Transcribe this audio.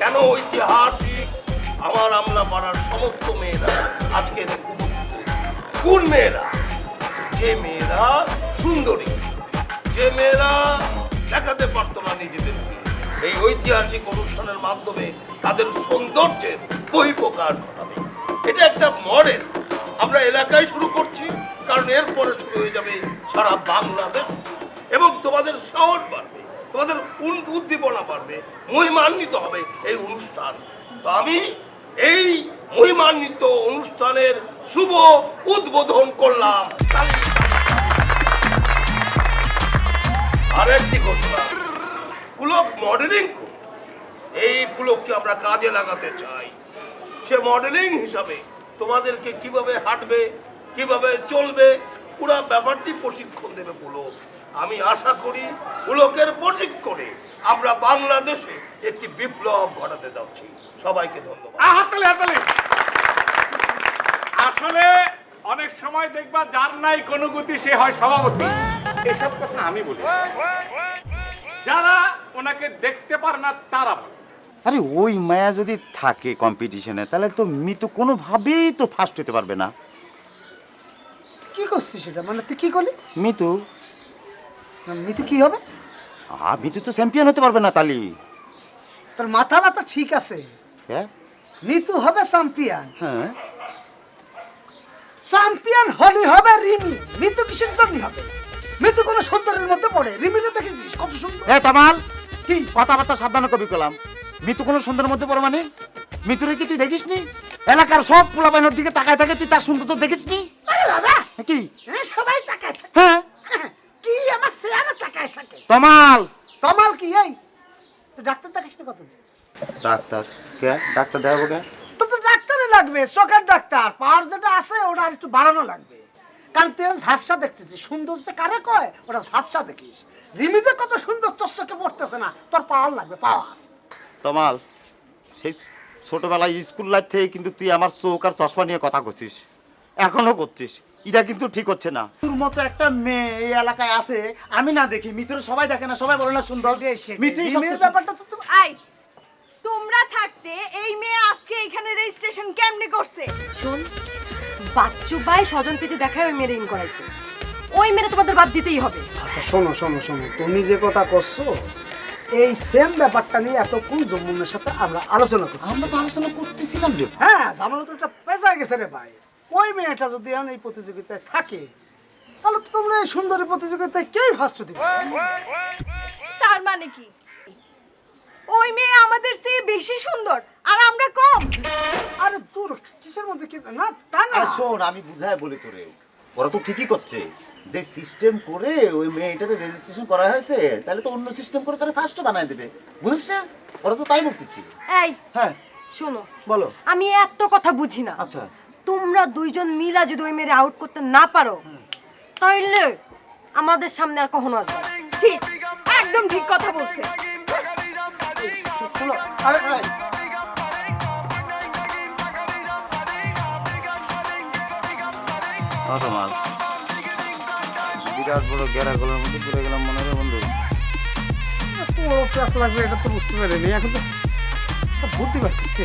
কেন ঐতিহাসিক আমার আমলা পাড়ার সমস্ত মেয়েরা আজকের উপস্থিত? কোন মেয়েরা? যে মেয়েরা সুন্দরী, যে মেয়েরা দেখাতে পারতো না নিজেদেরকে, এই ঐতিহাসিক অনুষ্ঠানের মাধ্যমে তাদের সৌন্দর্যের বহিঃপ্রকাশ ঘটাবে। এটা একটা মডেল আমরা এলাকায় শুরু করছি, কারণ এরপরে শুরু হয়ে যাবে সারা বাংলাদেশ, এবং তোমাদের সাহস বাড়বে, তোমাদের উদ্দীপনা বাড়বে, মহিমান্বিত হবে এই অনুষ্ঠান। তো আমি এই মহিমান্বিত অনুষ্ঠানের শুভ উদ্বোধন করলাম। আরেকটি ঘটনা, পুলক মডেলিং, এই পুলককে আমরা কাজে লাগাতে চাই। সে মডেলিং হিসাবে তোমাদেরকে কিভাবে হাঁটবে, কিভাবে চলবে, পুরো ব্যাপারটি প্রশিক্ষণ দেবে পুলক। আমি আশা করি পুলকের প্রশিক্ষণে আমরা বাংলাদেশে একটি বিপ্লব ঘটাতে যাচ্ছি। সবাইকে ধন্যবাদ। আসলে অনেক সময় দেখবা যার নাই কোনো গতি সে হয় সভাপতি, এসব কথা আমি বলি, যারা ওনাকে দেখতে পারে না তারা বলে। আরে ওই মায়া যদি থাকে কম্পিটিশনে, তাহলে তো মিতু কোনোভাবেই তো ফার্স্ট হতে পারবে না। কি করছিস সেটা? মানে তুই কি করলি? মিতু মিতু কি হবে? মিতু তো চ্যাম্পিয়ন হতে পারবে না তালি। তোর মাথা ব্যথা ঠিক আছে, হ্যাঁ মিতু হবে চ্যাম্পিয়ন। হ্যাঁ, চ্যাম্পিয়ন হলি হবে রিমি। মিতু কিসের জন্য হবে? মিতু কোনো সুন্দরের মধ্যে পড়ে? রিমিটা দেখেছিস কত সুন্দর? এ তামাল, কি কথাবার্তা সাবধানে কবি কলাম। মিতু কোনো সুন্দরের মধ্যে পড়ে মানে? মিতুরে কি তুই দেখিস নি? এলাকার সব পোলাপাইনের দিকে তাকায় থাকে, তুই তার সৌন্দর্য দেখিস নি? আরে বাবা, কি সবাই তাকায় থাকে। হ্যাঁ, কি আমার চেহারা তাকায় থাকে? তমাল তমাল কি? এই তুই ডাক্তার দেখিস না কত? ডাক্তার কে? ডাক্তার দেখাবো কে? তো তো ডাক্তারই লাগবে, চোখের ডাক্তার। পাওয়ার যেটা আছে ওটা আর একটু বাড়ানো লাগবে, কারণ তুই ঝাপসা দেখতেছিস। সৌন্দর্য কারে কয়? ওটা ঝাপসা দেখিস। রিমি যে কত সুন্দর, তোর চোখে পড়তেছে না। তোর পাওয়ার লাগবে, পাওয়ার। তমাল, সেই ছোটবেলায় স্কুল লাইফ থেকে কিন্তু তুই আমার চোখ আর চশমা নিয়ে কথা করছিস, এখনো করছিস। এটা কিন্তু ঠিক হচ্ছে না। তোর মতো একটা মেয়ে এই এলাকায় আছে, আমি না দেখি, মিতুরে সবাই দেখে না, সবাই বলে না সুন্দর। রিমির ব্যাপারটা তো তুমি আই তোমরা থাকতে এই মেয়ে আজকে এখানে রেজিস্ট্রেশন কেমনে করছে? শোন, বাচ্চু ভাই স্বজন পেতে দেখায় ওই মেরে ইন করাইছে। ওই মেরে তোমাদের বাদ দিতেই হবে। আচ্ছা শোনো শোনো শোনো, তুমি যে কথা করছো এই সেম ব্যাপারটা নিয়ে এতক্ষণ জম্মুনের সাথে আমরা আলোচনা করছি। আমরা তো আলোচনা করতেছিলাম রে। হ্যাঁ, ঝামেলা তো একটা পেঁচা গেছে রে ভাই। ওই মেয়েটা যদি এখন এই প্রতিযোগিতায় থাকে, তাহলে তো তোমরা এই সুন্দরী প্রতিযোগিতায় কেউই ফার্স্ট দিবে। তার মানে কি ওই মেয়ে আমাদের চেয়ে বেশি সুন্দর আর আমরা কম? আরে তোর কিসের মধ্যে কি না, তা না। শোন, আমি বুঝায় বলি তোরে, ওরা তো ঠিকই করছে। যে সিস্টেম করে ওই মেয়েটাকে রেজিস্ট্রেশন করা হয়েছে, তাহলে তো অন্য সিস্টেম করে তারা ফার্স্ট বানায় দেবে, বুঝছিস না? ওরা তো তাই বলতেছি। এই হ্যাঁ শোনো, বলো। আমি এত কথা বুঝি না। আচ্ছা, তোমরা দুইজন মিলা যদি ওই মেরে আউট করতে না পারো, তাইলে আমাদের সামনে আর কখনো আসবে না। ঠিক, একদম ঠিক কথা বলছে। শোনো, আরে তোমার বিরাট বড় গেরা গলার মধ্যে পড়ে গেলাম মনে হয় বন্ধু। এত বড় প্যাস লাগবে এটা তো বুঝতে পারিনি। এখন তো বুদ্ধি পাচ্ছি।